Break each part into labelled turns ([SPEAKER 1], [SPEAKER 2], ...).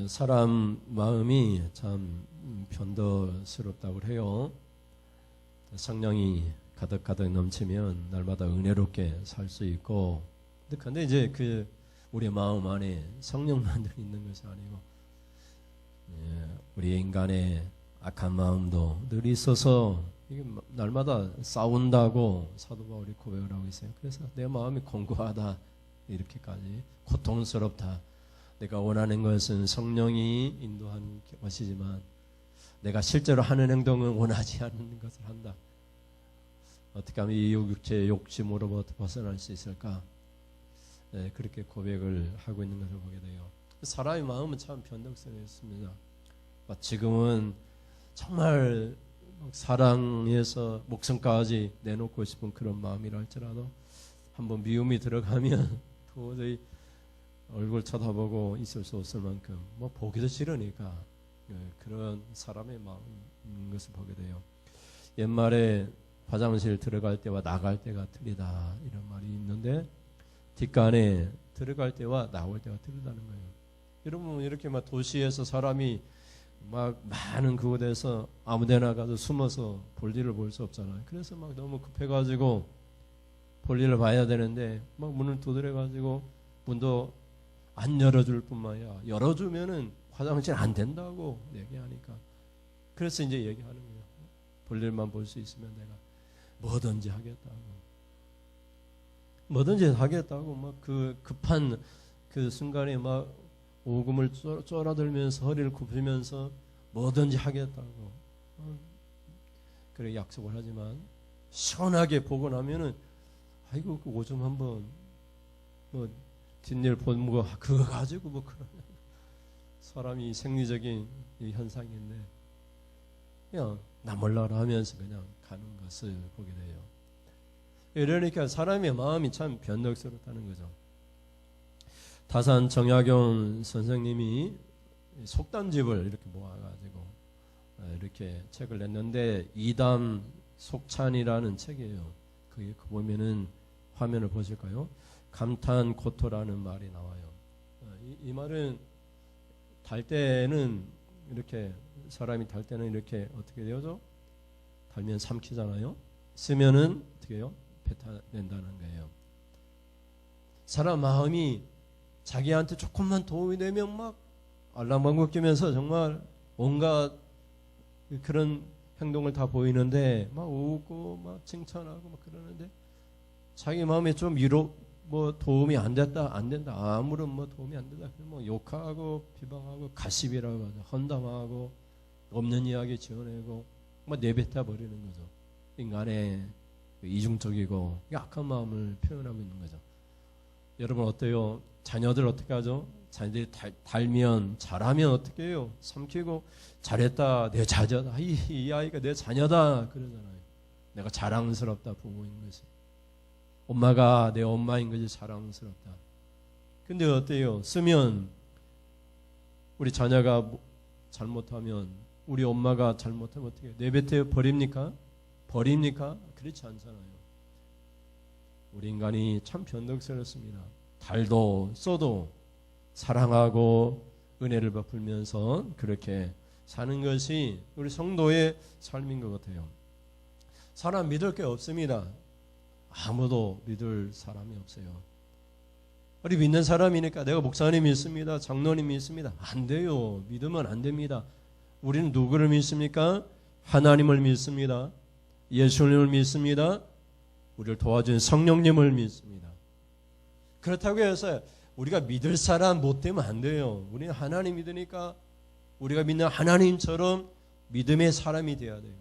[SPEAKER 1] 사람 마음이 참 변덕스럽다고 해요. 성령이 가득가득 넘치면 날마다 은혜롭게 살 수 있고, 근데 이제 우리 마음 안에 성령만 있는 것이 아니고, 우리 인간의 악한 마음도 늘 있어서 이게 날마다 싸운다고 사도 바울이 고백을 하고 있어요. 그래서 내 마음이 공고하다, 이렇게까지 고통스럽다. 내가 원하는 것은 성령이 인도하는 것이지만 내가 실제로 하는 행동은 원하지 않는 것을 한다. 어떻게 하면 이 육체의 욕심으로부터 벗어날 수 있을까? 그렇게 고백을 하고 있는 것을 보게 돼요. 사람의 마음은 참 변덕스럽습니다. 지금은 정말 사랑해서 목숨까지 내놓고 싶은 그런 마음이라 할지라도 한번 미움이 들어가면 도저히 얼굴 쳐다보고 있을 수 없을 만큼 보기도 싫으니까 그런 사람의 마음인 것을 보게 돼요. 옛말에 화장실 들어갈 때와 나갈 때가 틀리다, 이런 말이 있는데, 뒷간에 들어갈 때와 나올 때가 틀리다는 거예요. 여러분, 이렇게 도시에서 사람이 많은 그곳에서 아무데나 가서 숨어서 볼일을 볼 수 없잖아요. 그래서 너무 급해가지고 볼일을 봐야 되는데 문을 두드려가지고 문도 안 열어줄 뿐만 아니라 열어주면은 화장실 안 된다고 얘기하니까, 그래서 이제 얘기하는 거예요. 볼일만 볼 수 있으면 내가 뭐든지 하겠다고 그 급한 그 순간에 오금을 쫄아들면서 허리를 굽히면서 뭐든지 하겠다고 그래 약속을 하지만, 시원하게 보고 나면은 아이고 그 오줌 한번 뒷일 보는 그거 가지고 그러냐. 사람이 생리적인 이 현상인데 그냥 나 몰라라 하면서 그냥 가는 것을 보게 돼요. 이러니까 사람의 마음이 참 변덕스럽다는 거죠. 다산 정약용 선생님이 속담집을 이렇게 모아가지고 이렇게 책을 냈는데, 이담 속찬이라는 책이에요. 그게 보면은 화면을 보실까요? 감탄고토라는 말이 나와요. 이 말은 달 때는 이렇게, 사람이 달 때는 이렇게 어떻게 되죠? 달면 삼키잖아요. 쓰면은 어떻게 해요? 뱉어낸다는 거예요. 사람 마음이 자기한테 조금만 도움이 되면 알랑방구 끼면서 정말 온갖 그런 행동을 다 보이는데 웃고 칭찬하고 그러는데, 자기 마음에 좀 도움이 안 된다, 아무런 도움이 안 된다, 욕하고 비방하고 가십이라고 하죠. 헌담하고 없는 이야기 지어내고 내뱉어 버리는 거죠. 인간의 이중적이고 약한 마음을 표현하고 있는 거죠. 여러분 어때요? 자녀들 어떻게 하죠? 자녀들이 달면, 잘하면 어떻게 해요? 삼키고 잘했다, 내 자녀다, 이 아이가 내 자녀다 그러잖아요. 내가 자랑스럽다, 부모인 것이. 엄마가 내 엄마인 것이 자랑스럽다. 근데 어때요? 쓰면 우리 자녀가 잘못하면, 우리 엄마가 잘못하면 어떻게 해요? 내뱉어 버립니까? 그렇지 않잖아요. 우리 인간이 참 변덕스럽습니다. 달도 써도 사랑하고 은혜를 베풀면서 그렇게 사는 것이 우리 성도의 삶인 것 같아요. 사람 믿을 게 없습니다. 아무도 믿을 사람이 없어요. 우리 믿는 사람이니까 내가 목사님 믿습니다, 장로님 믿습니다, 안 돼요. 믿으면 안 됩니다. 우리는 누구를 믿습니까? 하나님을 믿습니다. 예수님을 믿습니다. 우리를 도와준 성령님을 믿습니다. 그렇다고 해서 우리가 믿을 사람 못 되면 안 돼요. 우리는 하나님 믿으니까 우리가 믿는 하나님처럼 믿음의 사람이 되어야 돼요.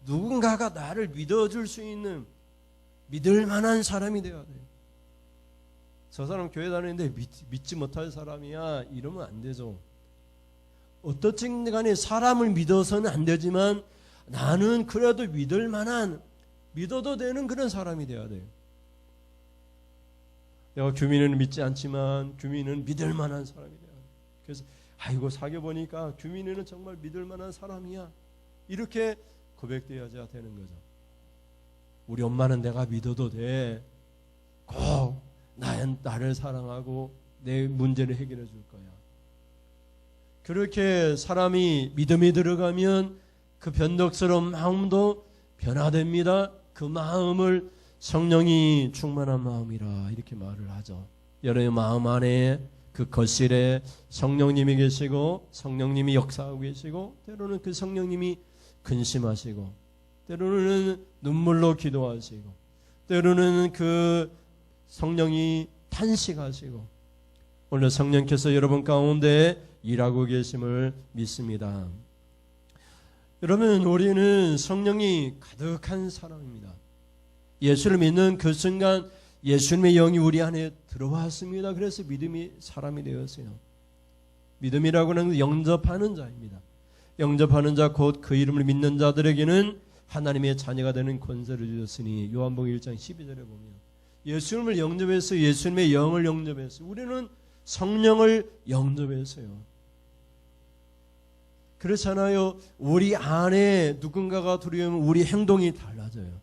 [SPEAKER 1] 누군가가 나를 믿어줄 수 있는 믿을 만한 사람이 되어야 돼요. 저 사람 교회 다니는데 믿지 못할 사람이야, 이러면 안 되죠. 어떻든 간에 사람을 믿어서는 안 되지만 나는 그래도 믿을 만한, 믿어도 되는 그런 사람이 되어야 돼요. 내가 규민은 믿지 않지만 규민은 믿을 만한 사람이 돼요. 그래서 아이고 사귀어보니까 규민이는 정말 믿을 만한 사람이야, 이렇게 고백되어야 되는 거죠. 우리 엄마는 내가 믿어도 돼. 꼭 나를 사랑하고 내 문제를 해결해 줄 거야. 그렇게 사람이 믿음이 들어가면 그 변덕스러운 마음도 변화됩니다. 그 마음을 성령이 충만한 마음이라 이렇게 말을 하죠. 여러분의 마음 안에 그 거실에 성령님이 계시고 성령님이 역사하고 계시고 때로는 그 성령님이 근심하시고 때로는 눈물로 기도하시고 때로는 그 성령이 탄식하시고 오늘 성령께서 여러분 가운데 일하고 계심을 믿습니다. 여러분, 우리는 성령이 가득한 사람입니다. 예수를 믿는 그 순간 예수님의 영이 우리 안에 들어왔습니다. 그래서 믿음이 사람이 되었어요. 믿음이라고 하는 영접하는 자입니다. 영접하는 자 곧 그 이름을 믿는 자들에게는 하나님의 자녀가 되는 권세를 주셨으니 요한복음 1장 12절에 보면 예수님을 영접해서 예수님의 영을 영접해서 우리는 성령을 영접했어요. 그렇잖아요. 우리 안에 누군가가 들어오면 우리 행동이 달라져요.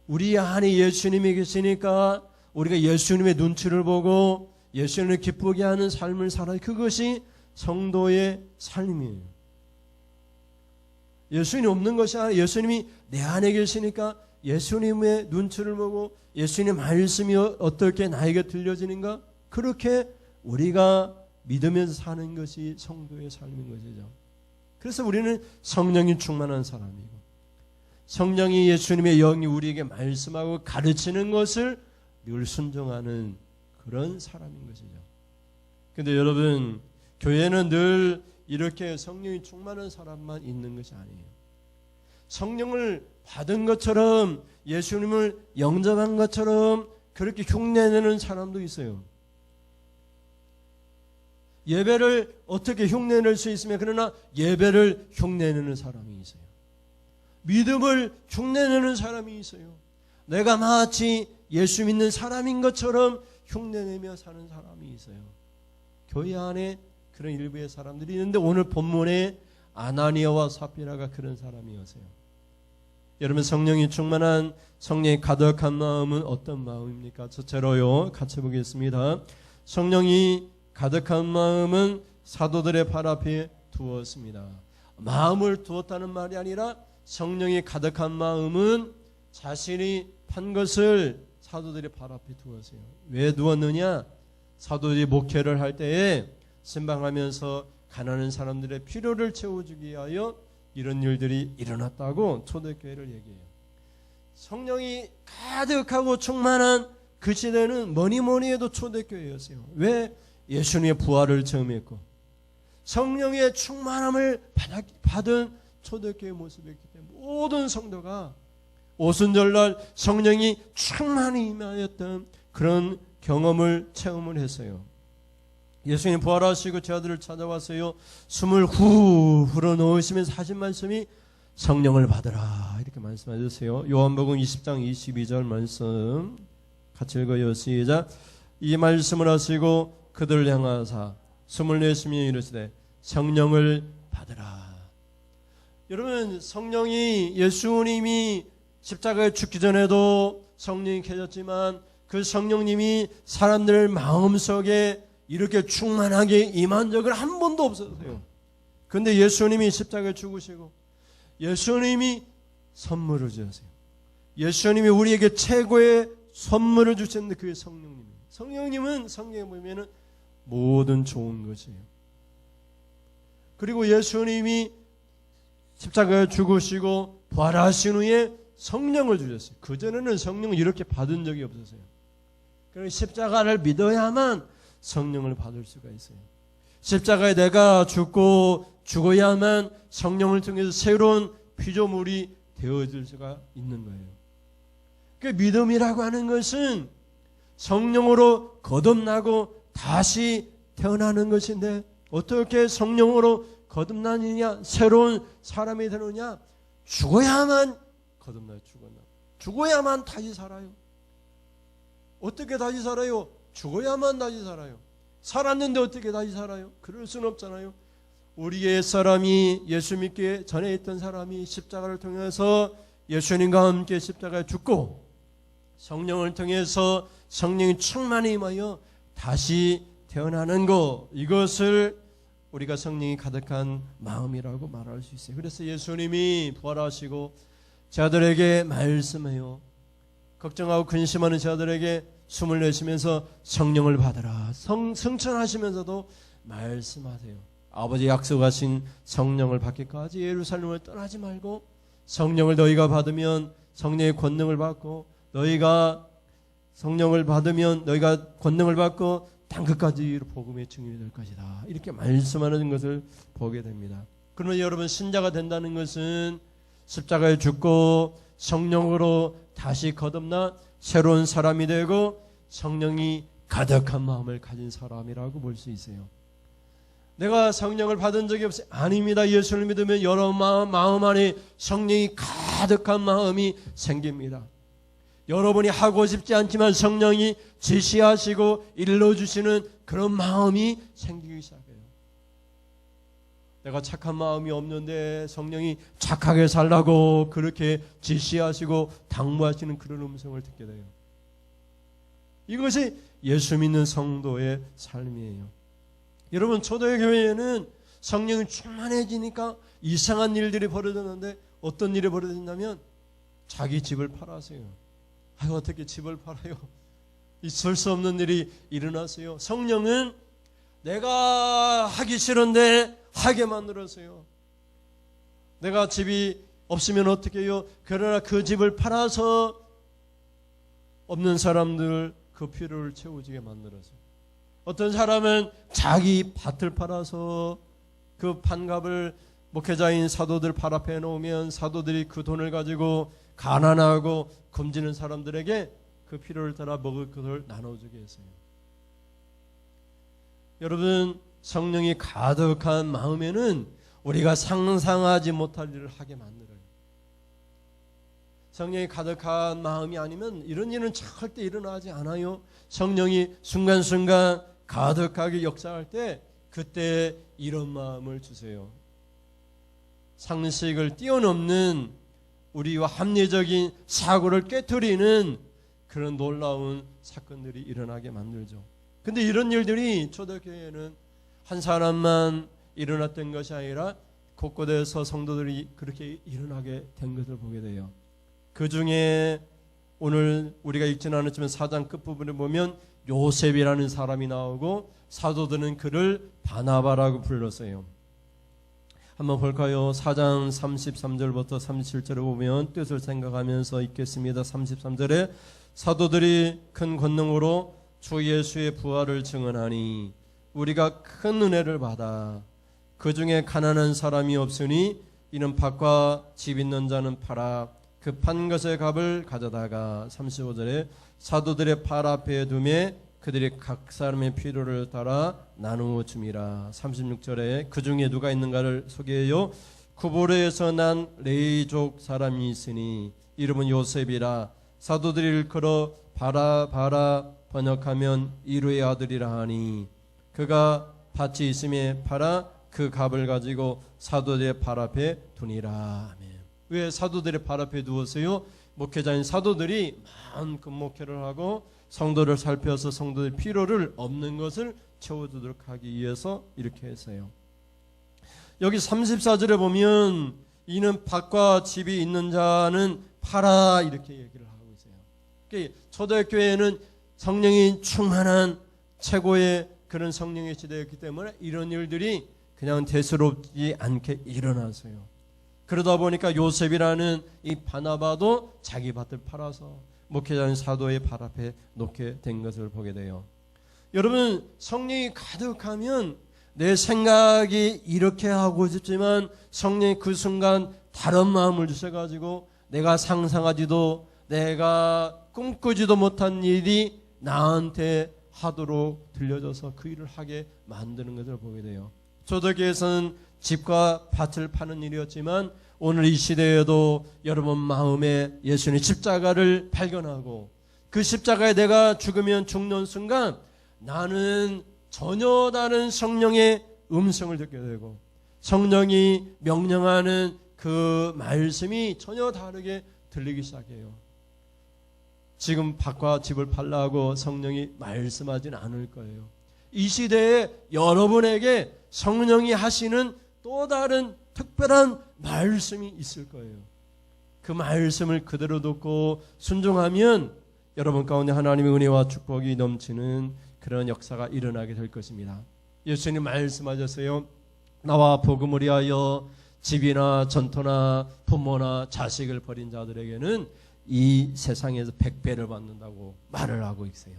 [SPEAKER 1] 우리 안에 예수님이 계시니까 우리가 예수님의 눈치를 보고 예수님을 기쁘게 하는 삶을 살아요. 그것이 성도의 삶이에요. 예수님이 없는 것이 아니라 예수님이 내 안에 계시니까 예수님의 눈치를 보고 예수님의 말씀이 어떻게 나에게 들려지는가? 그렇게 우리가 믿으면서 사는 것이 성도의 삶인 것이죠. 그래서 우리는 성령이 충만한 사람이고 성령이 예수님의 영이 우리에게 말씀하고 가르치는 것을 늘 순종하는 그런 사람인 것이죠. 그런데 여러분, 교회는 늘 이렇게 성령이 충만한 사람만 있는 것이 아니에요. 성령을 받은 것처럼 예수님을 영접한 것처럼 그렇게 흉내내는 사람도 있어요. 예배를 어떻게 흉내낼 수 있으며 그러나 예배를 흉내내는 사람이 있어요. 믿음을 흉내내는 사람이 있어요. 내가 마치 예수 믿는 사람인 것처럼 흉내내며 사는 사람이 있어요. 교회 안에 그런 일부의 사람들이 있는데 오늘 본문에 아나니아와 삽비라가 그런 사람이었어요. 여러분, 성령이 충만한 성령이 가득한 마음은 어떤 마음입니까? 첫째로요, 같이 보겠습니다. 성령이 가득한 마음은 사도들의 발 앞에 두었습니다. 마음을 두었다는 말이 아니라 성령이 가득한 마음은 자신이 판 것을 사도들의 발 앞에 두었어요. 왜 두었느냐? 사도들이 목회를 할 때에 신방하면서 가난한 사람들의 필요를 채워주기 위하여 이런 일들이 일어났다고 초대교회를 얘기해요. 성령이 가득하고 충만한 그 시대는 뭐니 해도 초대교회였어요. 왜? 예수님의 부활을 체험했고 성령의 충만함을 받은 초대교회의 모습이었기 때문에 모든 성도가 오순절날 성령이 충만히 임하였던 그런 경험을 체험을 했어요. 예수님 부활하시고 제 아들을 찾아왔어요. 숨을 후 불어넣으시면서 하신 말씀이 성령을 받으라 이렇게 말씀하셨어요. 요한복음 20장 22절 말씀 같이 읽어요. 시작. 이 말씀을 하시고 그들을 향하사 숨을 내쉬며 이르시되 성령을 받으라. 여러분, 성령이 예수님이 십자가에 죽기 전에도 성령이 계셨지만 그 성령님이 사람들 마음속에 이렇게 충만하게 임한 적은 한 번도 없었어요. 그런데 예수님이 십자가에 죽으시고 예수님이 선물을 주셨어요. 예수님이 우리에게 최고의 선물을 주셨는데 그게 성령님이에요. 성령님은 성경에 보면은 모든 좋은 것이에요. 그리고 예수님이 십자가에 죽으시고 부활하신 후에 성령을 주셨어요. 그전에는 성령을 이렇게 받은 적이 없었어요. 그래서 십자가를 믿어야만 성령을 받을 수가 있어요. 십자가에 내가 죽어야만 성령을 통해서 새로운 피조물이 되어질 수가 있는 거예요. 그 믿음이라고 하는 것은 성령으로 거듭나고 다시 태어나는 것인데 어떻게 성령으로 거듭나느냐, 새로운 사람이 되느냐? 죽어야만 거듭나요. 죽어야만 다시 살아요. 어떻게 다시 살아요? 죽어야만 다시 살아요. 살았는데 어떻게 다시 살아요? 그럴 수는 없잖아요. 우리의 옛사람이 예수 믿기 전에 있던 사람이 십자가를 통해서 예수님과 함께 십자가에 죽고 성령을 통해서 성령이 충만히 임하여 다시 태어나는 것, 이것을 우리가 성령이 가득한 마음이라고 말할 수 있어요. 그래서 예수님이 부활하시고 자들에게 말씀해요. 걱정하고 근심하는 자들에게 숨을 내쉬면서 성령을 받으라. 성천하시면서도 말씀하세요. 아버지 약속하신 성령을 받기까지 예루살렘을 떠나지 말고 성령을 너희가 받으면 성령의 권능을 받고 너희가 성령을 받으면 너희가 권능을 받고 땅끝까지 복음의 증인이 될 것이다. 이렇게 말씀하는 것을 보게 됩니다. 그러면 여러분 신자가 된다는 것은 십자가에 죽고 성령으로 다시 거듭나 새로운 사람이 되고 성령이 가득한 마음을 가진 사람이라고 볼 수 있어요. 내가 성령을 받은 적이 없어요. 아닙니다. 예수를 믿으면 여러 마음 안에 성령이 가득한 마음이 생깁니다. 여러분이 하고 싶지 않지만 성령이 지시하시고 일러주시는 그런 마음이 생기기 시작해요. 내가 착한 마음이 없는데 성령이 착하게 살라고 그렇게 지시하시고 당부하시는 그런 음성을 듣게 돼요. 이것이 예수 믿는 성도의 삶이에요. 여러분, 초대교회에는 성령이 충만해지니까 이상한 일들이 벌어졌는데 어떤 일이 벌어졌냐면 자기 집을 팔아서요. 어떻게 집을 팔아요? 있을 수 없는 일이 일어났어요. 성령은 내가 하기 싫은데 하게 만들었어요. 내가 집이 없으면 어떻게 해요? 그러나 그 집을 팔아서 없는 사람들 그 필요를 채워지게 만들었어요. 어떤 사람은 자기 밭을 팔아서 그 판값을 목회자인 사도들 발 앞에 놓으면 사도들이 그 돈을 가지고 가난하고 굶주리는 사람들에게 그 필요를 따라 먹을 것을 나눠주게 했어요. 여러분, 성령이 가득한 마음에는 우리가 상상하지 못할 일을 하게 만들어요. 성령이 가득한 마음이 아니면 이런 일은 절대 일어나지 않아요. 성령이 순간순간 가득하게 역사할 때 그때 이런 마음을 주세요. 상식을 뛰어넘는 우리와 합리적인 사고를 깨트리는 그런 놀라운 사건들이 일어나게 만들죠. 근데 이런 일들이 초대교회에는 한 사람만 일어났던 것이 아니라 곳곳에서 성도들이 그렇게 일어나게 된 것을 보게 돼요. 그 중에 오늘 우리가 읽지는 않았지만 4장 끝부분에 보면 요셉이라는 사람이 나오고 사도들은 그를 바나바라고 불렀어요. 한번 볼까요? 4장 33절부터 37절을 보면 뜻을 생각하면서 읽겠습니다. 33절에 사도들이 큰 권능으로 주 예수의 부활을 증언하니 우리가 큰 은혜를 받아 그 중에 가난한 사람이 없으니 이는 밭과 집 있는 자는 팔아 그 판 것의 값을 가져다가 35절에 사도들의 팔 앞에 두매 그들이 각 사람의 필요를 따라 나누어 줌이라. 36절에 그 중에 누가 있는가를 소개해요. 구브르에서 난 레이족 사람이 있으니 이름은 요셉이라. 사도들이 일컬어 바라 번역하면 이루의 아들이라 하니 그가 밭이 있음에 팔아 그 값을 가지고 사도들의 발 앞에 두니라. 아멘. 왜 사도들의 발 앞에 두었어요? 목회자인 사도들이 마음껏 목회를 하고 성도를 살펴서 성도의 필요를 없는 것을 채워주도록 하기 위해서 이렇게 했어요. 여기 34절에 보면 이는 밭과 집이 있는 자는 팔아 이렇게 얘기를 하고 있어요. 그러니까 초대교회에는 성령이 충만한 최고의 그런 성령의 시대였기 때문에 이런 일들이 그냥 대수롭지 않게 일어났어요. 그러다 보니까 요셉이라는 이 바나바도 자기 밭을 팔아서 목회자인 사도의 발 앞에 놓게 된 것을 보게 돼요. 여러분, 성령이 가득하면 내 생각이 이렇게 하고 싶지만 성령이 그 순간 다른 마음을 주셔가지고 내가 상상하지도 내가 꿈꾸지도 못한 일이 나한테 하도록 들려져서 그 일을 하게 만드는 것을 보게 돼요. 초대교회에서는 집과 밭을 파는 일이었지만 오늘 이 시대에도 여러분 마음에 예수님의 십자가를 발견하고 그 십자가에 내가 죽으면 죽는 순간 나는 전혀 다른 성령의 음성을 듣게 되고 성령이 명령하는 그 말씀이 전혀 다르게 들리기 시작해요. 지금 밭과 집을 팔라고 성령이 말씀하진 않을 거예요. 이 시대에 여러분에게 성령이 하시는 또 다른 특별한 말씀이 있을 거예요. 그 말씀을 그대로 듣고 순종하면 여러분 가운데 하나님의 은혜와 축복이 넘치는 그런 역사가 일어나게 될 것입니다. 예수님 말씀하셨어요. 나와 복음을 위하여 집이나 전토나 부모나 자식을 버린 자들에게는 이 세상에서 100배를 받는다고 말을 하고 있어요.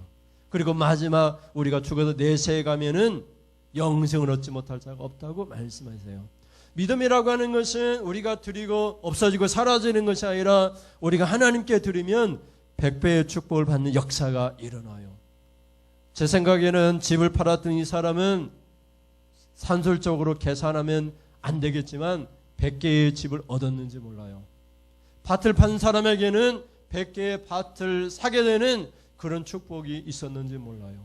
[SPEAKER 1] 그리고 마지막 우리가 죽어서 내세에 가면은 영생을 얻지 못할 자가 없다고 말씀하세요. 믿음이라고 하는 것은 우리가 드리고 없어지고 사라지는 것이 아니라 우리가 하나님께 드리면 100배의 축복을 받는 역사가 일어나요. 제 생각에는 집을 팔았던 이 사람은 산술적으로 계산하면 안 되겠지만 100개의 집을 얻었는지 몰라요. 밭을 판 사람에게는 100개의 밭을 사게 되는 그런 축복이 있었는지 몰라요.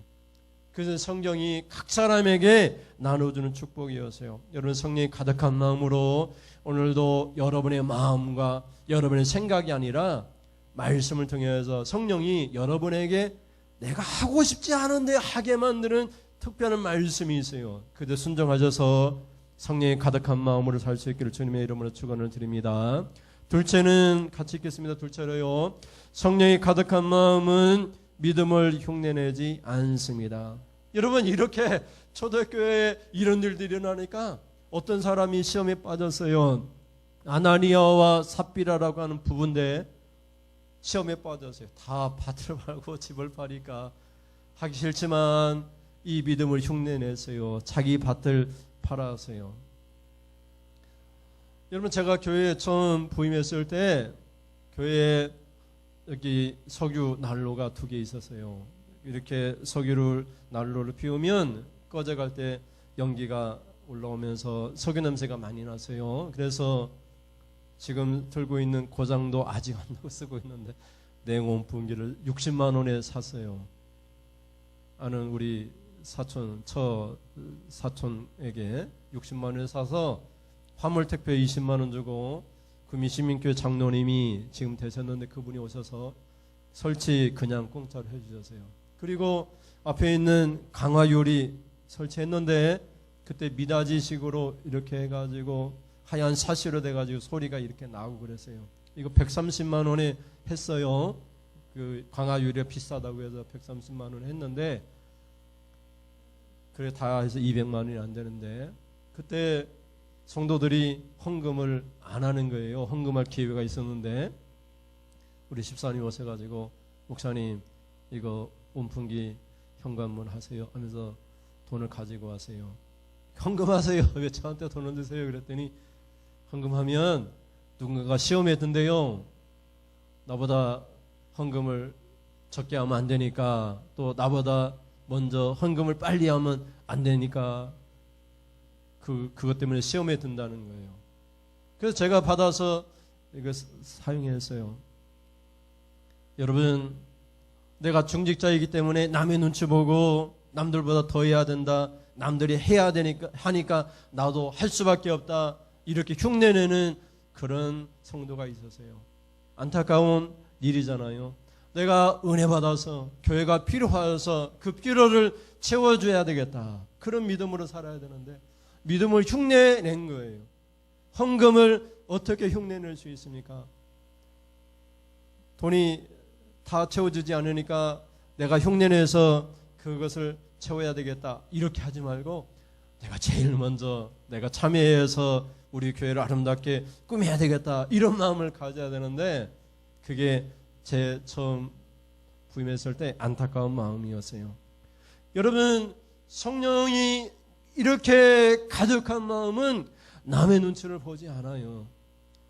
[SPEAKER 1] 그래서 성경이 각 사람에게 나눠주는 축복이었어요. 여러분 성령이 가득한 마음으로 오늘도 여러분의 마음과 여러분의 생각이 아니라 말씀을 통해서 성령이 여러분에게 내가 하고 싶지 않은데 하게 만드는 특별한 말씀이 있어요. 그때 순종하셔서 성령이 가득한 마음으로 살 수 있기를 주님의 이름으로 축원을 드립니다. 둘째는 같이 읽겠습니다. 둘째로요. 성령이 가득한 마음은 믿음을 흉내내지 않습니다. 여러분 이렇게 초대교회에 이런 일들이 일어나니까 어떤 사람이 시험에 빠졌어요. 아나니아와 삽비라라고 하는 부부인데 시험에 빠졌어요. 다 밭을 팔고 집을 파니까 하기 싫지만 이 믿음을 흉내냈어요. 자기 밭을 팔았어요. 여러분 제가 교회에 처음 부임했을 때 교회에 여기 석유 난로가 2개 있었어요. 이렇게 석유를 난로를 피우면 꺼져갈 때 연기가 올라오면서 석유 냄새가 많이 났어요. 그래서 지금 들고 있는 고장도 아직 안 나고 쓰고 있는데 냉온풍기를 60만 원에 샀어요. 아는 우리 사촌, 사촌에게 60만 원에 사서 화물 택배 20만 원 주고 구미시민교회 장로님이 지금 되셨는데 그분이 오셔서 설치 그냥 공짜로 해주셨어요. 그리고 앞에 있는 강화유리 설치했는데 그때 미닫이식으로 이렇게 해가지고 하얀 사시로 돼가지고 소리가 이렇게 나오고 그랬어요. 이거 130만 원에 했어요. 그 강화유리가 비싸다고 해서 130만 원에 했는데 그래 다 해서 200만 원이 안 되는데 그때 성도들이 헌금을 안 하는 거예요. 헌금할 기회가 있었는데 우리 집사님 오셔가지고 목사님 이거 온풍기 현관문 하세요 하면서 돈을 가지고 와세요. 헌금하세요. 왜 저한테 돈을 주세요? 그랬더니 헌금하면 누군가가 시험에 든대요. 나보다 헌금을 적게 하면 안 되니까 또 나보다 먼저 헌금을 빨리 하면 안 되니까 그것 때문에 시험에 든다는 거예요. 그래서 제가 받아서 이거 사용했어요. 여러분 내가 중직자이기 때문에 남의 눈치 보고 남들보다 더 해야 된다. 남들이 해야 되니까 하니까 나도 할 수밖에 없다. 이렇게 흉내내는 그런 성도가 있었어요. 안타까운 일이잖아요. 내가 은혜 받아서 교회가 필요해서 그 필요를 채워줘야 되겠다. 그런 믿음으로 살아야 되는데 믿음을 흉내낸 거예요. 헌금을 어떻게 흉내낼 수 있습니까? 돈이 다 채워주지 않으니까 내가 흉내내서 그것을 채워야 되겠다. 이렇게 하지 말고 내가 제일 먼저 내가 참여해서 우리 교회를 아름답게 꾸며야 되겠다. 이런 마음을 가져야 되는데 그게 제 처음 부임했을 때 안타까운 마음이었어요. 여러분 성령이 이렇게 가득한 마음은 남의 눈치를 보지 않아요.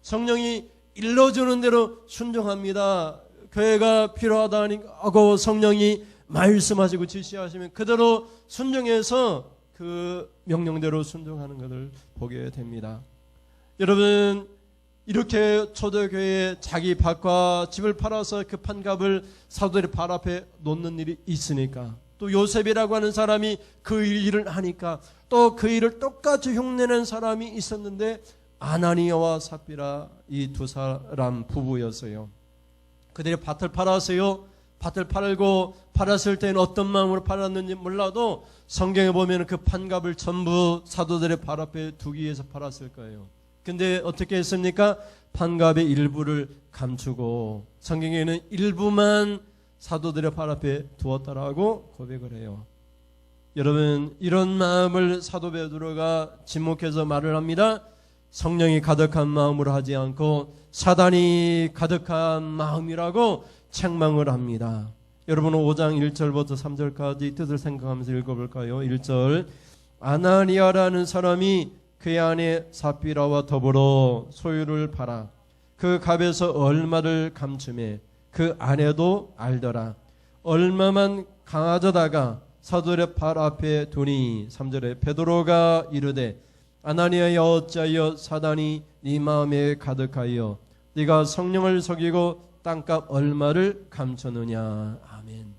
[SPEAKER 1] 성령이 일러주는 대로 순종합니다. 교회가 필요하다 하고 성령이 말씀하시고 지시하시면 그대로 순종해서 그 명령대로 순종하는 것을 보게 됩니다. 여러분 이렇게 초대교회에 자기 밭과 집을 팔아서 그 판값을 사도들의 발 앞에 놓는 일이 있으니까 또 요셉이라고 하는 사람이 그 일을 하니까 또 그 일을 똑같이 흉내낸 사람이 있었는데 아나니아와 삽비라 이 두 사람 부부였어요. 그들이 밭을 팔았어요. 밭을 팔았을 때는 어떤 마음으로 팔았는지 몰라도 성경에 보면 그 판값을 전부 사도들의 발 앞에 두기 위해서 팔았을 거예요. 근데 어떻게 했습니까? 판값의 일부를 감추고 성경에는 일부만 사도들의 발 앞에 두었다라고 고백을 해요. 여러분, 이런 마음을 사도 베드로가 지목해서 말을 합니다. 성령이 가득한 마음으로 하지 않고 사단이 가득한 마음이라고 책망을 합니다. 여러분은 5장 1절부터 3절까지 뜻을 생각하면서 읽어볼까요? 1절, 아나니아라는 사람이 그의 아내 삽비라와 더불어 소유를 팔아 그 값에서 얼마를 감추매 그 아내도 알더라. 얼마만 가져다가 사도들의 발 앞에 두니. 3절에 베드로가 이르되 아나니아여, 어찌하여 사단이 네 마음에 가득하여 네가 성령을 속이고 땅값 얼마를 감췄느냐. 아멘.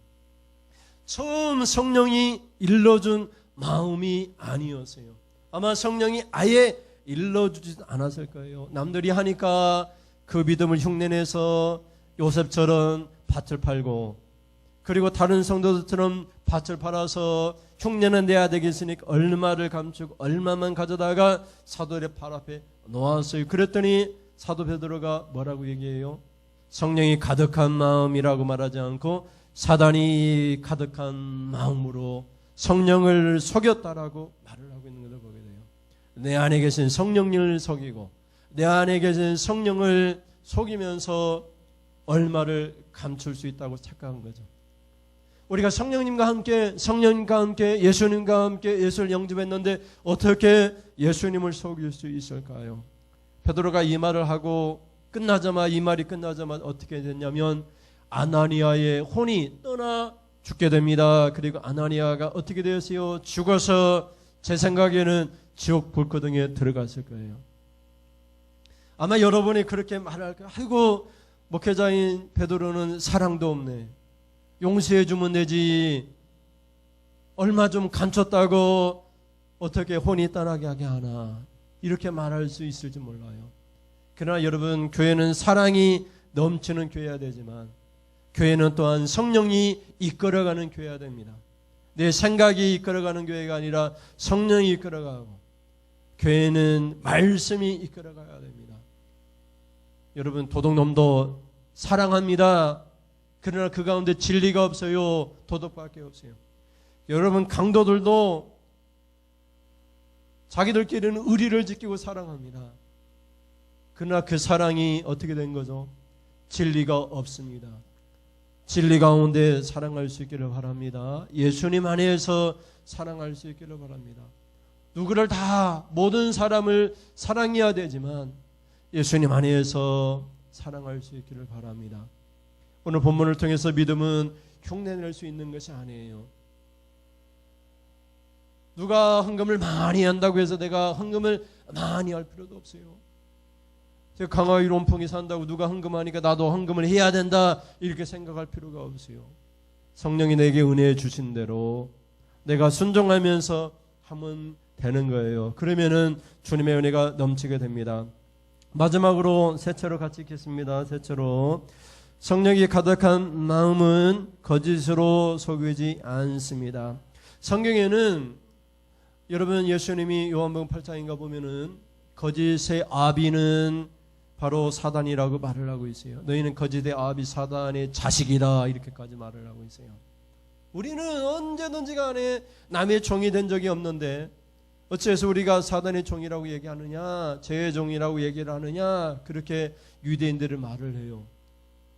[SPEAKER 1] 처음 성령이 일러준 마음이 아니었어요. 아마 성령이 아예 일러주지 않았을 거예요. 남들이 하니까 그 믿음을 흉내내서 요셉처럼 밭을 팔고, 그리고 다른 성도들처럼 밭을 팔아서 흉내는 내야 되겠으니까 얼마를 감추고 얼마만 가져다가 사도들의 발 앞에 놓았어요. 그랬더니 사도 베드로가 뭐라고 얘기해요? 성령이 가득한 마음이라고 말하지 않고 사단이 가득한 마음으로 성령을 속였다라고 말을 하고 있는 것을 보게 돼요. 내 안에 계신 성령님을 속이고 내 안에 계신 성령을 속이면서 얼마를 감출 수 있다고 착각한 거죠. 우리가 성령님과 함께 예수님과 함께 예수를 영접했는데 어떻게 예수님을 속일 수 있을까요? 베드로가 이 말을 하고 이 말이 끝나자마자 어떻게 됐냐면 아나니아의 혼이 떠나 죽게 됩니다. 그리고 아나니아가 어떻게 되었어요? 죽어서 제 생각에는 지옥 불구덩이에 들어갔을 거예요. 아마 여러분이 그렇게 말할 거예요. 아이고, 목회자인 베드로는 사랑도 없네. 용서해 주면 되지. 얼마 좀 감췄다고 어떻게 혼이 떠나게 하게 하나. 이렇게 말할 수 있을지 몰라요. 그러나 여러분, 교회는 사랑이 넘치는 교회여야 되지만 교회는 또한 성령이 이끌어가는 교회여야 됩니다. 내 생각이 이끌어가는 교회가 아니라 성령이 이끌어가고, 교회는 말씀이 이끌어가야 됩니다. 여러분, 도둑놈도 사랑합니다. 그러나 그 가운데 진리가 없어요. 도덕밖에 없어요. 여러분, 강도들도 자기들끼리는 의리를 지키고 사랑합니다. 그러나 그 사랑이 어떻게 된 거죠? 진리가 없습니다. 진리 가운데 사랑할 수 있기를 바랍니다. 예수님 안에서 사랑할 수 있기를 바랍니다. 누구를 다, 모든 사람을 사랑해야 되지만 예수님 안에서 사랑할 수 있기를 바랍니다. 오늘 본문을 통해서 믿음은 흉내낼 수 있는 것이 아니에요. 누가 헌금을 많이 한다고 해서 내가 헌금을 많이 할 필요도 없어요. 제가 강화위 롬풍이 산다고 누가 헌금하니까 나도 헌금을 해야 된다 이렇게 생각할 필요가 없어요. 성령이 내게 은혜 주신 대로 내가 순종하면서 하면 되는 거예요. 그러면은 주님의 은혜가 넘치게 됩니다. 마지막으로 세 채로 같이 읽겠습니다. 세 채로. 성령이 가득한 마음은 거짓으로 속이지 않습니다. 성경에는 여러분, 예수님이 요한복음 8장인가 보면은 거짓의 아비는 바로 사단이라고 말을 하고 있어요. 너희는 거짓의 아비 사단의 자식이다 이렇게까지 말을 하고 있어요. 우리는 언제든지 간에 남의 종이 된 적이 없는데 어째서 우리가 사단의 종이라고 얘기하느냐, 죄의 종이라고 얘기를 하느냐, 그렇게 유대인들을 말을 해요.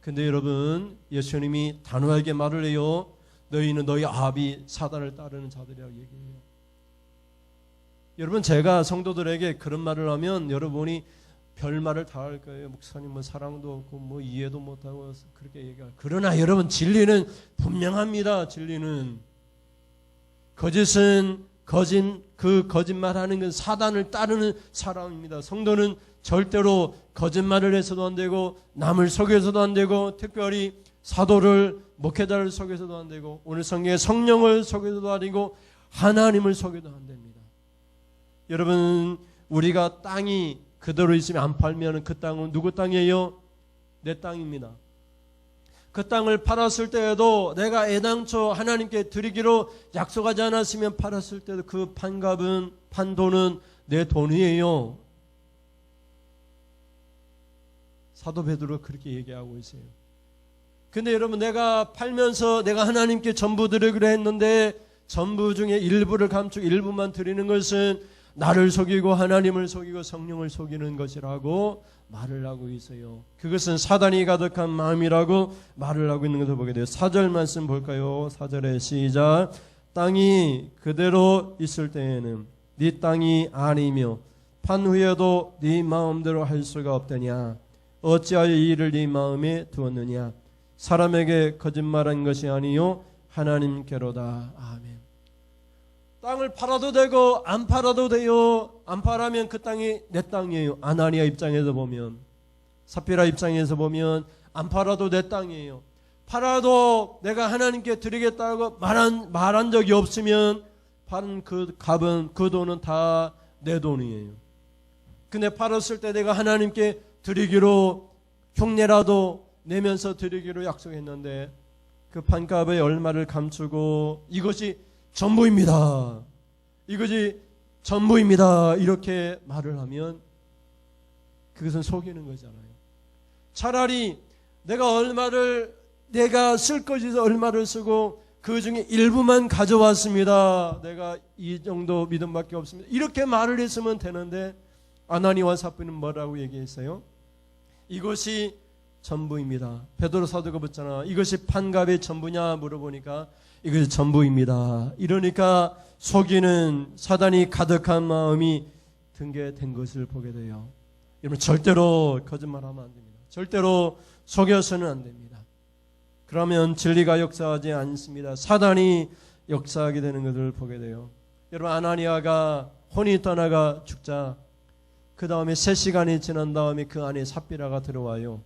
[SPEAKER 1] 근데 여러분, 예수님이 단호하게 말을 해요. 너희는 너희 아비 사단을 따르는 자들이라고 얘기해요. 여러분, 제가 성도들에게 그런 말을 하면 여러분이 별말을 다 할 거예요. 목사님 뭐 사랑도 없고 뭐 이해도 못하고 그렇게 얘기할. 그러나 여러분, 진리는 분명합니다. 진리는 거짓은 그 거짓말하는 건 사단을 따르는 사람입니다. 성도는 절대로 거짓말을 해서도 안 되고 남을 속여서도 안 되고 특별히 사도를 목회자를 속여서도 안 되고 오늘 성경에 성령을 속여서도 아니고 하나님을 속여도 안 됩니다. 여러분, 우리가 땅이 그대로 있으면 안 팔면 그 땅은 누구 땅이에요? 내 땅입니다. 그 땅을 팔았을 때에도 내가 애당초 하나님께 드리기로 약속하지 않았으면 팔았을 때도 그 판값은, 판돈은 내 돈이에요. 사도 베드로가 그렇게 얘기하고 있어요. 근데 여러분, 내가 팔면서 내가 하나님께 전부 드리기로 했는데 전부 중에 일부를 감추고 일부만 드리는 것은 나를 속이고 하나님을 속이고 성령을 속이는 것이라고 말을 하고 있어요. 그것은 사단이 가득한 마음이라고 말을 하고 있는 것을 보게 돼요. 4절 말씀 볼까요? 4절에 시작. 땅이 그대로 있을 때에는 네 땅이 아니며 판 후에도 네 마음대로 할 수가 없더냐. 어찌하여 이 일을 네 마음에 두었느냐. 사람에게 거짓말한 것이 아니요 하나님께로다. 아멘. 땅을 팔아도 되고 안 팔아도 돼요. 안 팔아면 그 땅이 내 땅이에요. 아나니아 입장에서 보면, 삽비라 입장에서 보면 안 팔아도 내 땅이에요. 팔아도 내가 하나님께 드리겠다고 말한 적이 없으면 파는 그 값은, 그 돈은 다 내 돈이에요. 근데 팔았을 때 내가 하나님께 드리기로, 흉내라도 내면서 드리기로 약속했는데 그 판값의 얼마를 감추고 이것이 전부입니다, 이것이 전부입니다 이렇게 말을 하면 그것은 속이는 거잖아요. 차라리 내가 쓸 것에서 얼마를 쓰고 그 중에 일부만 가져왔습니다, 내가 이 정도 믿음밖에 없습니다, 이렇게 말을 했으면 되는데 아나니와 삽비는 뭐라고 얘기했어요? 이것이 전부입니다. 베드로 사도가 묻잖아. 이것이 판값의 전부냐 물어보니까 이것이 전부입니다. 이러니까 속이는 사단이 가득한 마음이 등게된 것을 보게 돼요. 여러분, 절대로 거짓말하면 안 됩니다. 절대로 속여서는 안 됩니다. 그러면 진리가 역사하지 않습니다. 사단이 역사하게 되는 것을 보게 돼요. 여러분, 아나니아가 혼이 떠나가 죽자 그 다음에 3시간이 지난 다음에 그 안에 삽비라가 들어와요.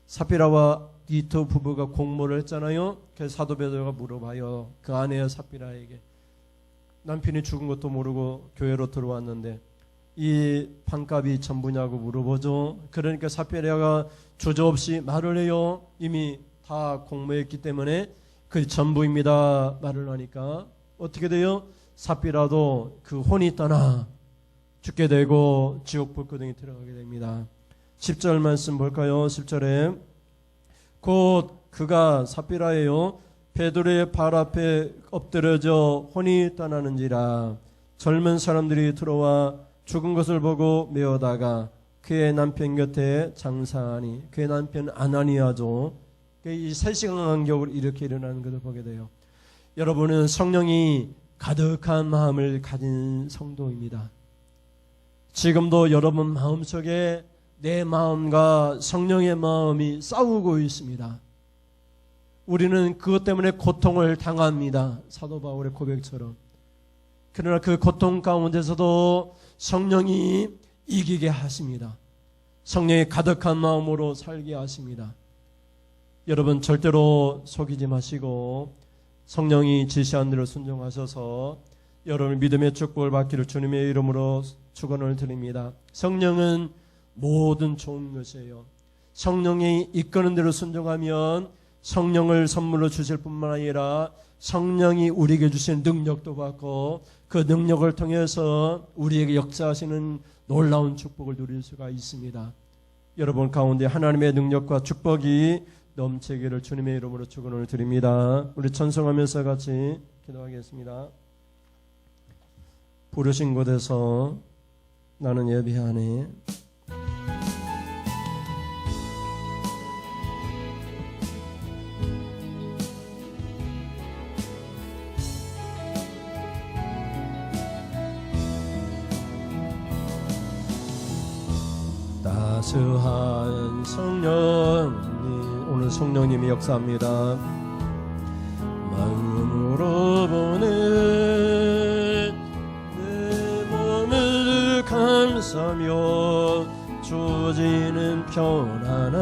[SPEAKER 1] 삽비라와 이 두 부부가 공모를 했잖아요. 그래서 사도 베드로가 물어봐요. 그 아내의 삽비라에게, 남편이 죽은 것도 모르고 교회로 들어왔는데 이 판값이 전부냐고 물어보죠. 그러니까 삽비라가 주저없이 말을 해요. 이미 다 공모했기 때문에 그 전부입니다 말을 하니까 어떻게 돼요? 삽비라도 그 혼이 떠나 죽게 되고 지옥 불구덩이 들어가게 됩니다. 10절 말씀 볼까요? 10절에 곧 그가 삽비라예요. 베드로의 발 앞에 엎드려져 혼이 떠나는지라 젊은 사람들이 들어와 죽은 것을 보고 메어다가 그의 남편 곁에 장사하니, 그의 남편 아나니아죠. 이 3시간 간격으로 이렇게 일어나는 것을 보게 돼요. 여러분은 성령이 가득한 마음을 가진 성도입니다. 지금도 여러분 마음속에 내 마음과 성령의 마음이 싸우고 있습니다. 우리는 그것 때문에 고통을 당합니다. 사도 바울의 고백처럼. 그러나 그 고통 가운데서도 성령이 이기게 하십니다. 성령이 가득한 마음으로 살게 하십니다. 여러분, 절대로 속이지 마시고 성령이 지시한 대로 순종하셔서 여러분 믿음의 축복을 받기를 주님의 이름으로 축원을 드립니다. 성령은 모든 좋은 것이에요. 성령이 이끄는 대로 순종하면 성령을 선물로 주실 뿐만 아니라 성령이 우리에게 주신 능력도 받고 그 능력을 통해서 우리에게 역사하시는 놀라운 축복을 누릴 수가 있습니다. 여러분 가운데 하나님의 능력과 축복이 넘치기를 주님의 이름으로 축원을 드립니다. 우리 찬송하면서 같이 기도하겠습니다. 부르신 곳에서 나는 예배하네. 따스한 성령님, 오늘 성령님이 역사합니다. 마음으로 보는 내 몸을 감싸며 주어지는 편안함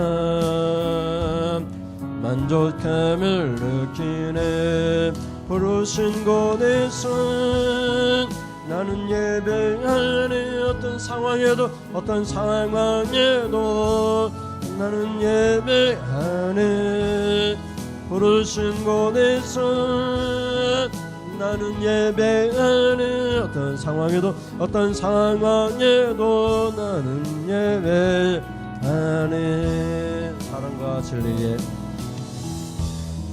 [SPEAKER 1] 만족함을 느끼네. 부르신 곳에서 나는 예배하네. 어떤 상황에도 나는 예배하네. 부르신 곳에서 나는 예배하네. 어떤 상황에도 나는 예배하네.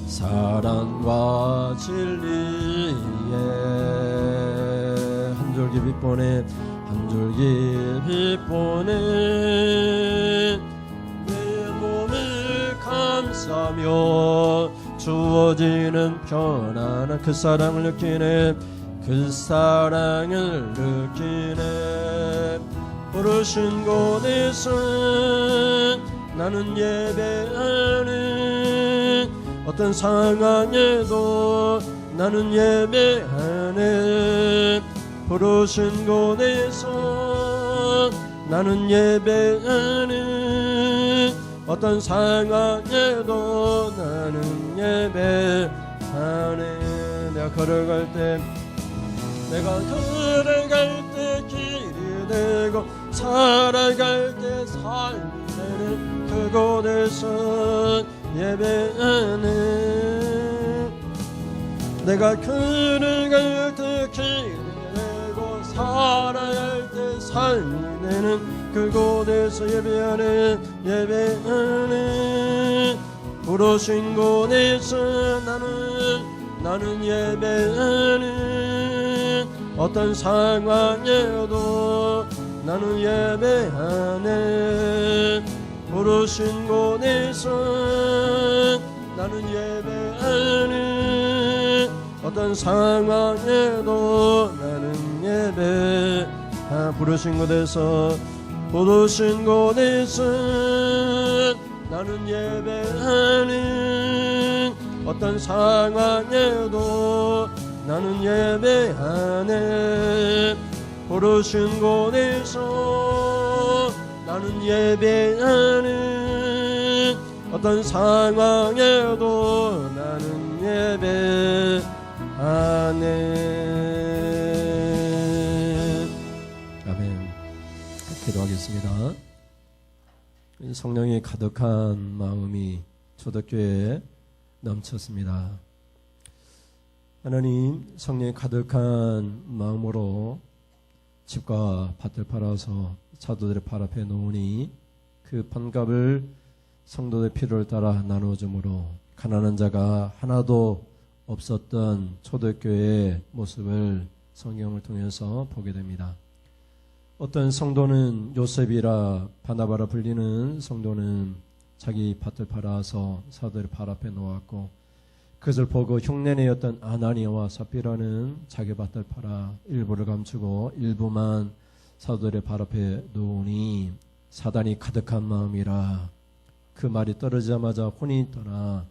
[SPEAKER 1] 사랑과 진리에 한 줄기 빛보네. 내 몸을 감싸며 주어지는 편안한 그 사랑을 느끼네. 부르신 곳에서 나는 예배하네. 어떤 상황에도 나는 예배하네. 부르신 곳에서 나는 예배하네. 어떤 상황에도 나는 예배하네. 내가 걸어갈 때 길이 되고 살아갈 때 삶이 되는 그곳에서 예배하네. 내가 걸어갈 때 길이 되고 살아갈 때 삶이 되는 그곳에서 예배하네. 부르신 곳에서 나는 예배하네. 어떤 상황에도 나는 예배하네. 부르신 곳에서 나는 예배하네. 어떤 상황에도 나는 부르신 곳에서 나는 예배하네. 어떤 상황에도 나는 예배하네. 부르신 곳에서 나는 예배하네. 어떤 상황에도 나는 예배하네. 아멘. 기도하겠습니다. 성령이 가득한 마음이 초대교회에 넘쳤습니다. 하나님, 성령이 가득한 마음으로 집과 밭을 팔아서 사도들의 발 앞에 놓으니 그 판값을 성도의 필요를 따라 나누어줌으로 가난한 자가 하나도 없었던 초대교회의 모습을 성경을 통해서 보게 됩니다. 어떤 성도는 요셉이라 바나바라 불리는 성도는 자기 밭을 팔아서 사도들의 발 앞에 놓았고, 그것을 보고 흉내내었던 아나니아와 삽비라는 자기 밭을 팔아 일부를 감추고 일부만 사도들의 발 앞에 놓으니 사단이 가득한 마음이라 그 말이 떨어지자마자 혼이 떠나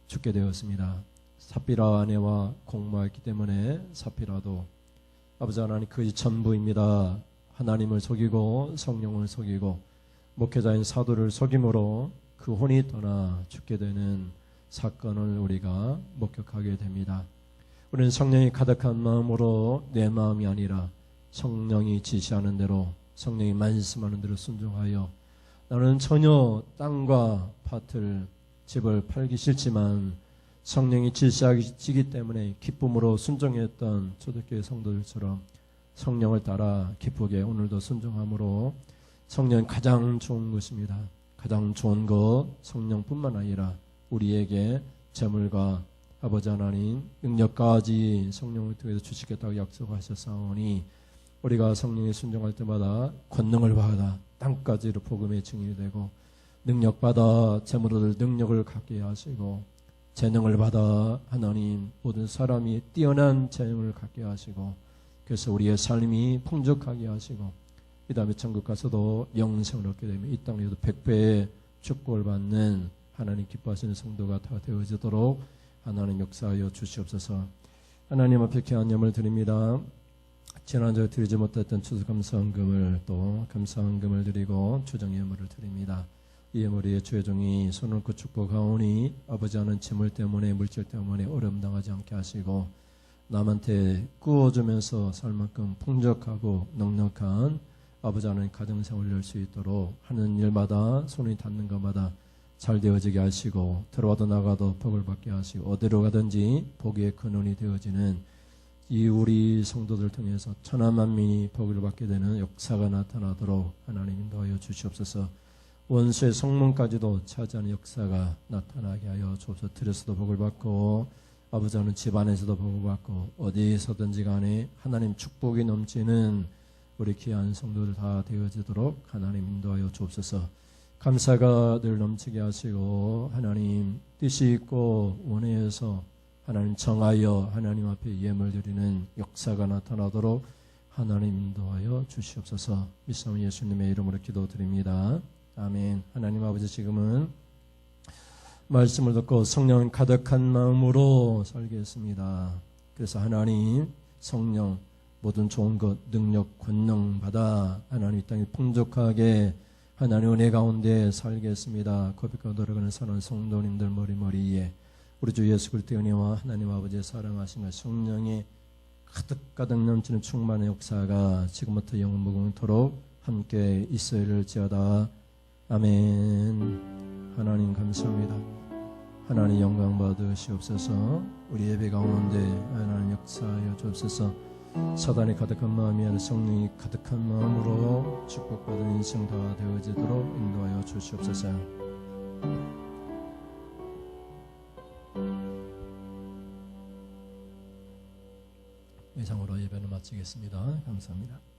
[SPEAKER 1] 죽게 되었습니다. 삽비라 아내와 공모했기 때문에 삽비라도 아버지 하나님 그것이 전부입니다. 하나님을 속이고 성령을 속이고 목회자인 사도를 속임으로 그 혼이 떠나 죽게 되는 사건을 우리가 목격하게 됩니다. 우리는 성령이 가득한 마음으로 내 마음이 아니라 성령이 지시하는 대로, 성령이 말씀하는 대로 순종하여 나는 전혀 땅과 밭을 집을 팔기 싫지만 성령이 지시하시기 때문에 기쁨으로 순종했던 초대교회 성도들처럼 성령을 따라 기쁘게 오늘도 순종함으로 성령은 가장 좋은 것입니다. 가장 좋은 것 성령뿐만 아니라 우리에게 재물과 아버지 하나님 능력까지 성령을 통해서 주시겠다고 약속하셨사오니 우리가 성령에 순종할 때마다 권능을 받아 땅까지로 복음의 증인이 되고 능력받아 재물을 능력을 갖게 하시고 재능을 받아 하나님 모든 사람이 뛰어난 재능을 갖게 하시고 그래서 우리의 삶이 풍족하게 하시고 이 다음에 천국 가서도 영생을 얻게 되면 이 땅에도 100배의 축복을 받는 하나님 기뻐하시는 성도가 다 되어지도록 하나님 역사하여 주시옵소서. 하나님 앞에 귀한 예물을 드립니다. 지난주에 드리지 못했던 추수감사헌금을 또 감사헌금을 드리고 주정 예물을 드립니다. 이 예물에 주의 종이 손을 얹고 축복하오니 아버지 하는 재물 때문에 물질 때문에 어려움 당하지 않게 하시고 남한테 구워주면서 살 만큼 풍족하고 넉넉한 아버지 하나님 가정생활을 열 수 있도록 하는 일마다 손이 닿는 것마다 잘 되어지게 하시고 들어와도 나가도 복을 받게 하시고 어디로 가든지 복의 근원이 되어지는 이 우리 성도들 통해서 천하만민이 복을 받게 되는 역사가 나타나도록 하나님 인도하여 주시옵소서. 원수의 성문까지도 차지하는 역사가 나타나게 하여 주옵소서. 들에서도 복을 받고 아버지 하는 집안에서도 복을 받고 어디서든지 간에 하나님 축복이 넘치는 우리 귀한 성도들 다 되어지도록 하나님 인도하여 주옵소서. 감사가 늘 넘치게 하시고 하나님 뜻이 있고 원해서 하나님 정하여 하나님 앞에 예물 드리는 역사가 나타나도록 하나님 인도하여 주시옵소서. 믿사오니 예수님의 이름으로 기도드립니다. 아멘. 하나님 아버지, 지금은 말씀을 듣고 성령 가득한 마음으로 살겠습니다. 그래서 하나님 성령 모든 좋은 것 능력 권능 받아 하나님 이 땅에 풍족하게 하나님 은혜 가운데 살겠습니다. 고백과 노력하는 사는 성도님들 머리머리에 우리 주 예수 그리스도의 은혜와 하나님 아버지의 사랑하심과 성령의 가득가득 넘치는 충만의 역사가 지금부터 영원무궁토록 함께 있을지어다. 아멘. 하나님 감사합니다. 하나님 영광 받으시옵소서. 우리 예배 가운데 하나님 역사하여 주옵소서. 사단이 가득한 마음이 아니라 성령이 가득한 마음으로 축복받은 인생 다 되어지도록 인도하여 주시옵소서. 이상으로 예배를 마치겠습니다. 감사합니다.